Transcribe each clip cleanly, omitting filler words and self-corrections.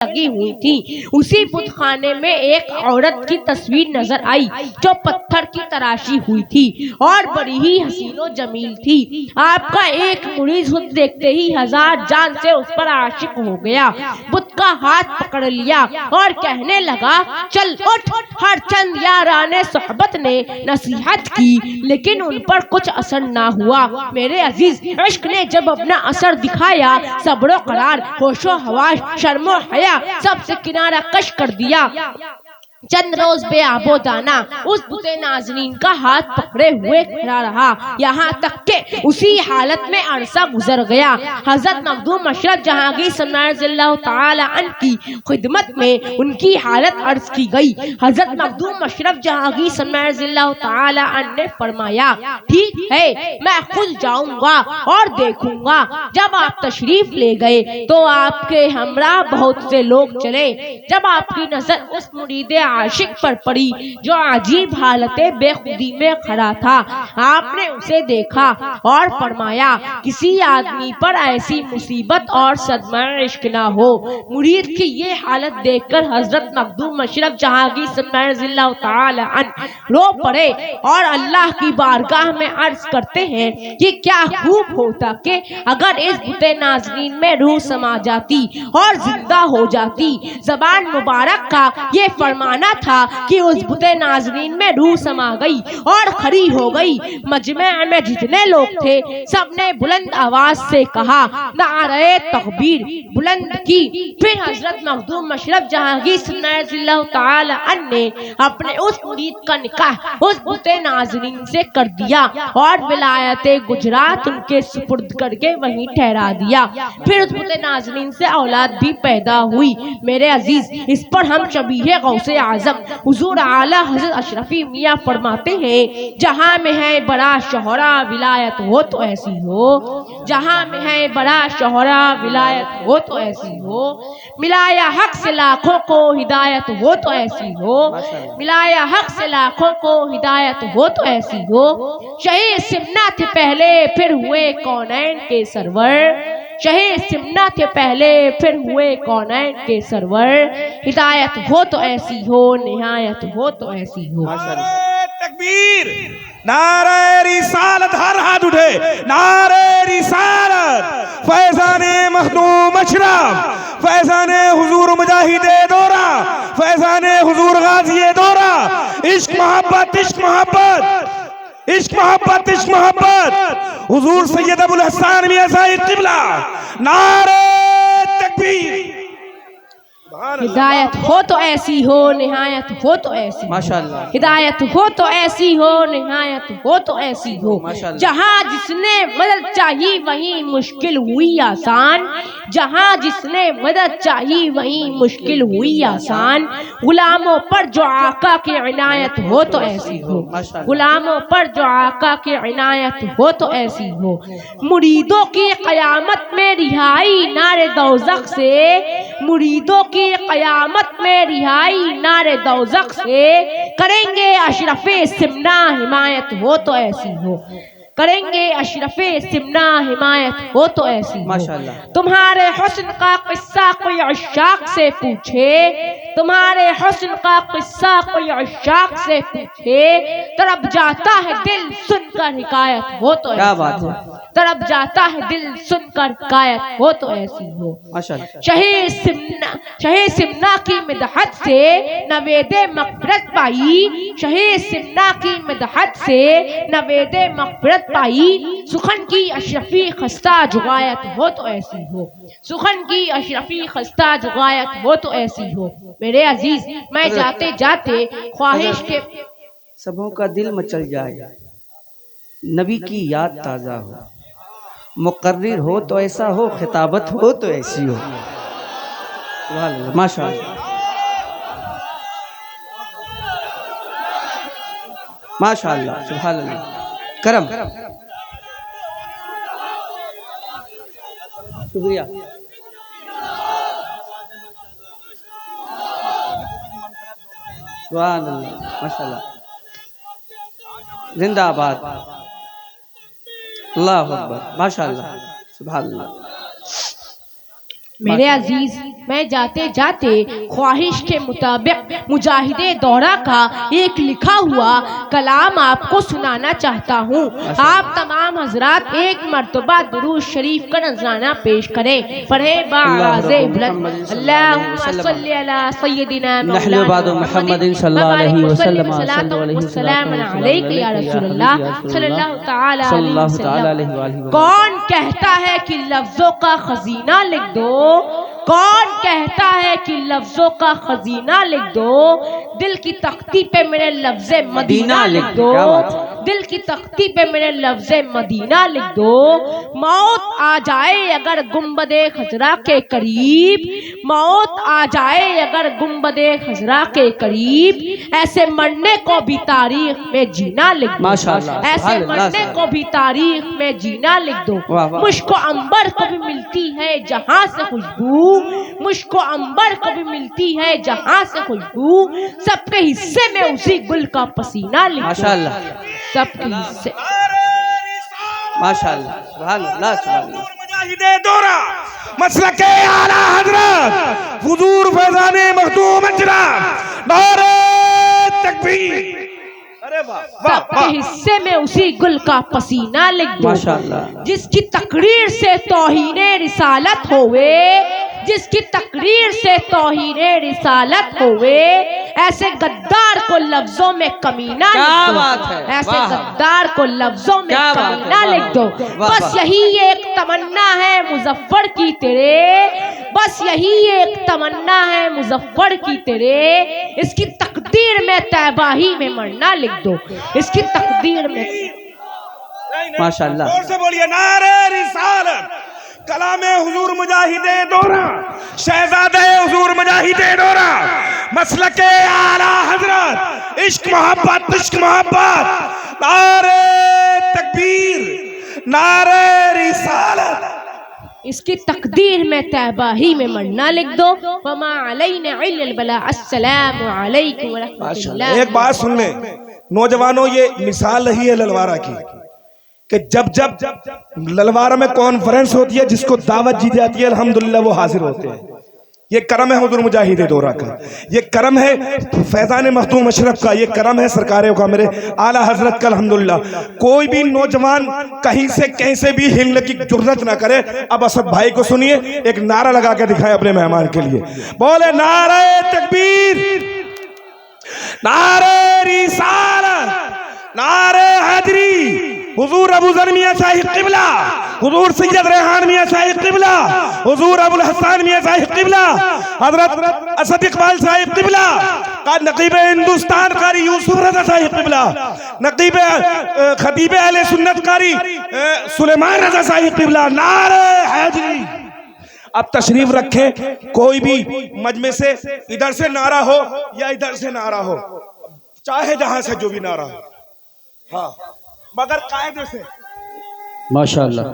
लगी हुई थी। उसी बुतखाने में एक औरत की तस्वीर नजर आई जो पत्थर की तराशी हुई थी और बड़ी ही हसीनो जमील थी। आपका एक मुरीद खुद देखते ही हजार जान से उस पर आशिक हो गया। बुत का हाथ पकड़ लिया और कहने लगा, चल उठ। हर चंद याराने सोहबत ने नसीहत की, लेकिन उन पर कुछ असर ना हुआ। मेरे अजीज, इश्क ने जब अपना असर दिखाया, सब्रो करार, होशो हवास, शर्मो हया सबसे किनारा कश कर दिया। चंद रोज बेआबो दाना उस बुते नाजरीन का हाथ पकड़े हुए खड़ा रहा, यहाँ तक के उसी हालत में अरसा गुजर गया। हजरत मखदूम अशरफ जहांगीर सल्लल्लाहु तआला अन्हु की खिदमत में उनकी हालत अर्ज की गई। हजरत मखदूम अशरफ जहांगीर सल्लल्लाहु तआला अन्हु ने फरमाया, ठीक है, मैं खुद जाऊंगा और देखूंगा। जब आप तशरीफ ले गए तो आपके हमरा बहुत से लोग चले। जब आपकी नजर उस मुरीदे आशिक पर पड़ी जो अजीब हालत बेखुदी में खड़ा था, आपने उसे देखा और फरमाया, किसी आदमी पर ऐसी मुसीबत और सदमा इश्क ना हो। मुरीद की ये हालत देखकर हजरत मखदूम अशरफ जहांगीर सल्लल्लाहु तआला अन्हु रो पड़े और अल्लाह की बारगाह में अर्ज करते हैं कि क्या खूब होता कि अगर इस बुते नाज़रीन में रूह समा जाती और जिंदा हो जाती। ज़बान मुबारक का ये फरमाना था कि उस बुते नाज़रीन में रूह समा गई और खड़ी हो गई। मजमे में जितने लोग थे सबने बुलंद आवाज से कहा, नारे तकबीर बुलंद की। फिर हजरत मखदूम अशरफ जहांगीर सल्लल्लाहु तआला अन्हु ने अपने उस मुरीद का निकाह उस बुते नाज़रीन से कर दिया और विलायते गुजरात उनके सुपुर्द करके वहीं ठहरा दिया। फिर उस बुते नाज़रीन से औलाद भी पैदा हुई। मेरे अजीज, इस पर हम शबीहे गौसे आजम हुजूर आला हज़रत अशरफी मियाँ फरमाते हैं, जहाँ में है बड़ा शोहरा विलायत हो तो ऐसी हो, जहाँ में है बड़ा शोहरा विलायत हो तो ऐसी हो, मिलाया हक से लाखों को हिदायत हो तो ऐसी हो, मिलाया हक से लाखों को हिदायत हो तो ऐसी हो। शहीद सिमना थे पहले फिर हुए कौनैन के सरवर, शहीद सिमना के पहले फिर हुए कौनैन के सरवर। हिदायत हो तो ऐसी हो, निहायत हो तो ऐसी हो। तकबीर, नारे रिसालत, हर हाथ उठे, नारे रिसालत। फैजाने मखदूम अशरफ, फैजाने हुजूर मुजाहिदे दौरा, फैजाने हुजूर गाज़िए दौरा। इश्क मोहब्बत, इश्क मोहब्बत, इश्क मोहब्बत, इश्क मोहब्बत। हुजूर सैयद अबुल हसन मियां साहिब क़िबला, नारे तकबीर। हिदायत हो तो ऐसी हो, निहायत हो तो ऐसी, माशाअल्लाह। हिदायत हो तो ऐसी हो, निहायत हो तो ऐसी हो। जहाँ जिसने मदद चाहिए वहीं मुश्किल हुई आसान, जहाँ जिसने मदद चाहिए वहीं मुश्किल हुई आसान। गुलामों पर जो आका की इनायत हो तो ऐसी हो, गुलामों पर जो आका की इनायत हो तो ऐसी हो। मुरीदों की क़यामत में रिहाई नारे दोज़ख से, मुरीदों की क़यामत में रिहाई नारे दोज़ख से। करेंगे अशरफे सिमना हिमायत हो तो ऐसी हो, करेंगे अशरफे सिमना हिमायत हो तो ऐसी माशाअल्लाह। तुम्हारे हुस्न का किस्सा कोई अशाक से पूछे, तुम्हारे हुस्न का किस्सा कोई अशाक से पूछे, तरफ जाता है दिल सुनकर हिकायत हो तो क्या बात है, तरफ जाता है दिल सुनकर हिकायत हो तो ऐसी हो माशाअल्लाह। शहीद सिमना की मिदहत से नवेदे मग़फ़िरत पाई, शहीद सिमना की मिदहत से नवेदे मग़फ़िरत पाई। सुखन की अशरफी खस्ता जुगायत हो तो ऐसी हो, सुखन की अशरफी खस्ता जुगायत हो तो ऐसी हो। मेरे अजीज, मैं जाते जाते ख्वाहिश के सबों का दिल मचल जाए, नबी की याद ताज़ा हो, मुकर्रिर हो तो ऐसा हो, खिताबत हो तो ऐसी हो। माशाअल्लाह, माशाअल्लाह, सुभान अल्लाह, करम, शुक्रिया। सुभान अल्लाह, माशाअल्लाह, जिंदाबाद, अल्लाहु अकबर, माशाअल्लाह, सुभान अल्लाह। मेरे अजीज, मैं जाते जाते ख्वाहिश के मुताबिक मुजाहिदे दौरा का एक लिखा हुआ कलाम आपको सुनाना चाहता हूँ। आप तमाम हजरात एक मर्तबा दुरूद शरीफ का नजराना पेश करें। पढ़े बाज़े बुलंद अल्लाहुम्मा सल्ली अला सय्यदिना मौलाना मुहम्मदिन सल्लल्लाहु अलैहि वसल्लम सलाम अलैका या रसूलल्लाह सल्लल्लाहु तआला अलैहि वसल्लम। कौन कहता है कि लफ्जों का खजीना लिख दो, कौन कहता है कि लफ्जों का खजीना लिख दो, दिल की तख्ती पे मेरे लफ्ज़े मदीना लिख दो, दिल की तख्ती पे मेरे लफ्ज़े मदीना लिख दो। मौत आ जाए अगर गुंबदे खजरा के करीब, मौत आ जाए अगर गुंबदे खजरा के करीब, ऐसे मरने को भी तारीख में जीना लिख दो, ऐसे मरने को भी तारीख में जीना लिख दो। मुझको अंबर को भी मिलती है जहाँ से खुशबू, मुझको अंबर को भी मिलती है जहाँ से खुशबू, सबके हिस्से में उसी गुल का पसीना लिख दो, सबके हिस्से। माशाअल्लाह, सुभान अल्लाह, सुभान अल्लाह। मुजाहिदे दौरा मसलके आला हजरत हुजूर फैजाने मखदूम अजरा, नारे तकबीर। अरे वाह, सबके हिस्से में उसी गुल का पसीना लिख दो, माशाअल्लाह। जिसकी तकरीर से तौहीने रिसालत होवे, जिसकी तकरीर से तौहीने रिसालत होवे, ऐसे गद्दार को लफ्जों में कमीना लिख दो, ऐसे गद्दार को लफ्जों में कमीना लिख दो। बस यही एक तमन्ना है मुजफ्फर की तेरे, बस यही एक तमन्ना है मुजफ्फर की तेरे, इसकी तकदीर में तैबाही में मरना लिख दो, इसकी तकदीर में। माशाअल्लाह, जोर से बोलिए नारे रिसालत, कलामे हुजूर मुजाहिदे दौरा, शहजादे हुजूर मुजाहिदे दौरा, मसलके आला हजरत, इश्क मोहब्बत, इश्क मोहब्बत, नारे तकबीर, नारे रिसालत, इसकी तकदीर में तैबाही में मरना लिख दो। वमा अलैना इल्लल बलाग। अस्सलामु अलैकुम व रहमतुल्लाह। एक बात सुन ले नौजवानों, ये मिसाल रही है ललवारा की कि जब जब ललवारा में कॉन्फ्रेंस होती है, जिसको दावत दी जाती है, अल्हम्दुलिल्लाह वो हाजिर होते हैं। ये करम है हुजूर मुजाहिदे दौरा का, ये करम है फैजान मखदूम अशरफ का, ये करम है सरकारों का, मेरे आला हजरत का। अल्हम्दुलिल्लाह कोई भी नौजवान कहीं से कैसे भी हिलने की जुर्रत ना करे। अब असद भाई को सुनिए, एक नारा लगा के दिखाए अपने मेहमान के लिए, बोले नारे तकबीर, नारे रिसालत, नारे हैदरी। हुजूर अबू ज़र मियां साहिब क़िबला, हुजूर सैयद रेहान मियां साहिब क़िबला, हुजूर अबुल हसन मियां साहिब क़िबला, हजरत असद इकबाल साहिब क़िबला, नकीब हिंदुस्तान कारी यूसुफ रज़ा साहिब क़िबला, नकीब खतीब अहले सुन्नत कारी सुलेमान रज़ा साहिब क़िबला, नारे हैदरी। अब तशरीफ रखें, कोई भी मजमे से इधर से नारा हो या इधर से नारा हो, चाहे जहां से जो भी नारा हो, हाँ, मगर कायदे से। माशाअल्लाह,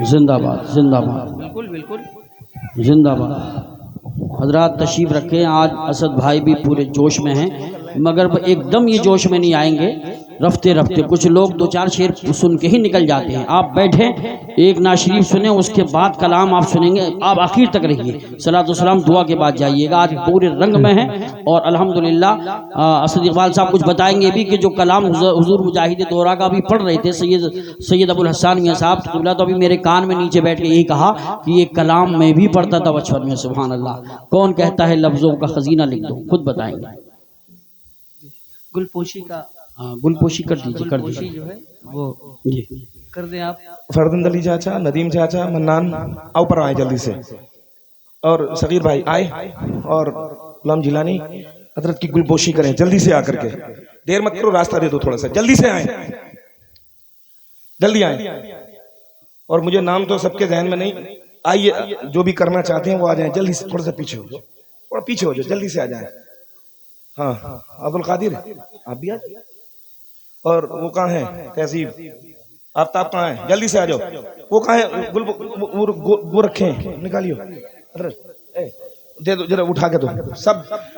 जिंदाबाद, जिंदाबाद, बिल्कुल बिल्कुल जिंदाबाद। हजरात तशरीफ रखें, आज असद भाई भी पूरे जोश में हैं, मगर वो एकदम ये जोश में नहीं आएंगे, रफ्ते रफ्ते कुछ लोग दो चार शेर सुन के ही निकल जाते हैं। आप बैठें, एक नाशरीफ सुने, उसके बाद कलाम आप सुनेंगे, आप आखिर तक रहिए, सलातो सलाम दुआ के बाद जाइएगा। आज पूरे रंग में है और अल्हम्दुलिल्लाह असद इकबाल साहब कुछ बताएंगे भी कि जो कलाम हुजूर मुजाहिदे दौरा का अभी पढ़ रहे थे सैयद अबुल हसन मियां साहब क़िबला, तो अभी मेरे कान में नीचे बैठ के यही कहा कि ये कलाम मैं भी पढ़ता था बचपन में। सुभान अल्लाह। कौन कहता है लफ्ज़ों का खजीना लिख दो, खुद बताएंगे। गुलपोशी का, हाँ, गुलपोशी कर दीजिए, कर दीजिए जो है वो जी, कर दें आप। फरदंद अली चाचा, नदीम चाचा, मन्नान आओ ऊपर आए जल्दी से, और सगीर भाई आए, और गुलाम जिलानी हजरत की गुलपोशी करें जल्दी से आकर के। देर मत करो, रास्ता दे दो थोड़ा सा, जल्दी से आए, जल्दी आए। और मुझे नाम तो सबके जहन में नहीं, आइए जो भी करना चाहते हैं वो आ जाए, जल्दी से थोड़ा सा पीछे हो जाओ, थोड़ा पीछे हो जाओ, जल्दी से आ जाए। हाँ, अब्दुल कादिर आप भी आ जाइए। और वो कहाँ है तहसीब, आफ्ताब कहाँ है, जल्दी से आ जाओ। वो कहाँ है, वो रखे हैं, निकालियो, दे दो जरा, उठा के दो सब।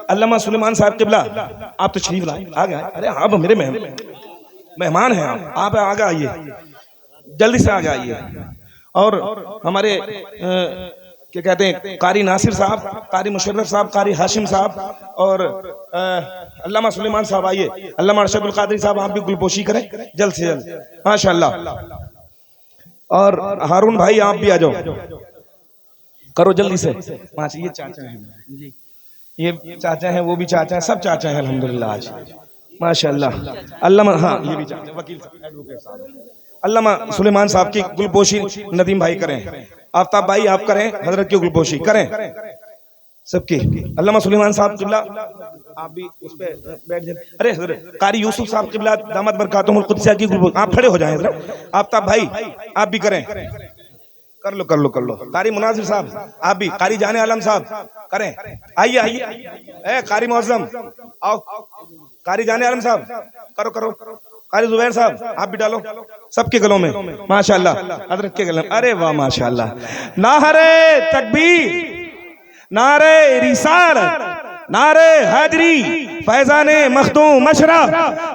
अल्लामा सुलेमान साहब क़िबला आप तो शरीफ लाए, आ गए। अरे हाँ मेरे मेहमान, मेहमान हैं आप आगे आइए, जल्दी से आगे आइए। और हमारे क्या कहते हैं कारी नासिर साहब, कारी मुशर्रफ साहब, कारी हाशिम साहब और अल्लामा सुलेमान साहब आइए। अल्लामा अरशदुल कादरी साहब आप भी गुलपोशी करें जल्द से जल्द माशाअल्लाह। और हारून भाई आप भी आ जाओ, करो जल्दी से। ये चाचा हैं, ये चाचा हैं, वो भी चाचा हैं, सब चाचा हैं अल्हम्दुलिल्लाह आज माशाअल्लाह। अल्लामा, हाँ ये भी चाचा, वकील साहब, एडवोकेट साहब, अल्लामा सुलेमान साहब की गुलपोशी नदीम भाई करें, आफ्ताब भाई आप करें, हजरत की गुलपोशी करें सबकी। अल्लामा सुलेमान साहब किबला आप भी उस पे बैठ जाए। अरे हजरत कारी यूसुफ साहब किबला दामत बरकातुहुल कुद्सिया की गुलपोशी, आप खड़े हो जाएं हजरत। आफ्ताब भाई आप भी करें, कर लो कर लो कर लो। कारी मुनाजिर साहब आप भी, कारी जाने आलम साहब करें, आइए आइए। कारी मुअज्जम आओ, कारी जाने आलम साहब करो करो। कारी जुबैर साहब आप भी डालो, सबके गलों में माशाअल्लाह, हजरत के गले में। अरे वाह माशाअल्लाह। नारे तकबीर, नारे रिसालत, नारे हैदरी, फैजाने मखदूम मशरफ,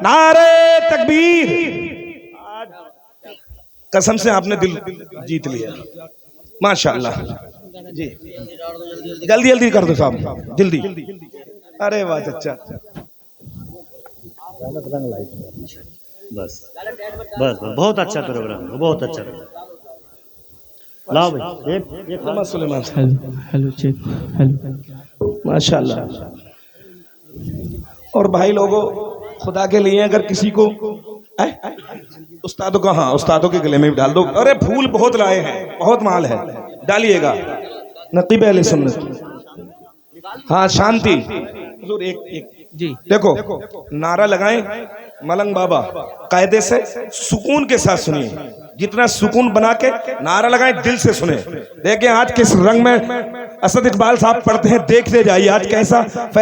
नारे तकबीर। कसम से आपने दिल जीत लिया माशाअल्लाह जी। जल्दी जल्दी कर दो साहब, जल्दी। अरे वाह चचा, बस बस बहुत अच्छा प्रोग्राम, बहुत अच्छा। लाओ भाई एक सुलेमान हेलो चेक, हेलो माशाअल्लाह। और भाई लोगों, खुदा के लिए अगर किसी को उस्तादों का, हाँ उस्तादों के गले में भी डाल दो। अरे फूल बहुत लाए हैं, बहुत माल है, डालिएगा। नकीब अहले सुन्नत, हाँ शांति हुजूर, एक जी देखो, नारा लगाएं मलंग बाबा, कायदे से सुकून के साथ सुनिए, जितना सुकून बना के नारा लगाएं, दिल से सुने। देखिए आज किस रंग में असद इकबाल साहब पढ़ते हैं, देखते जाइए आज कैसा फैज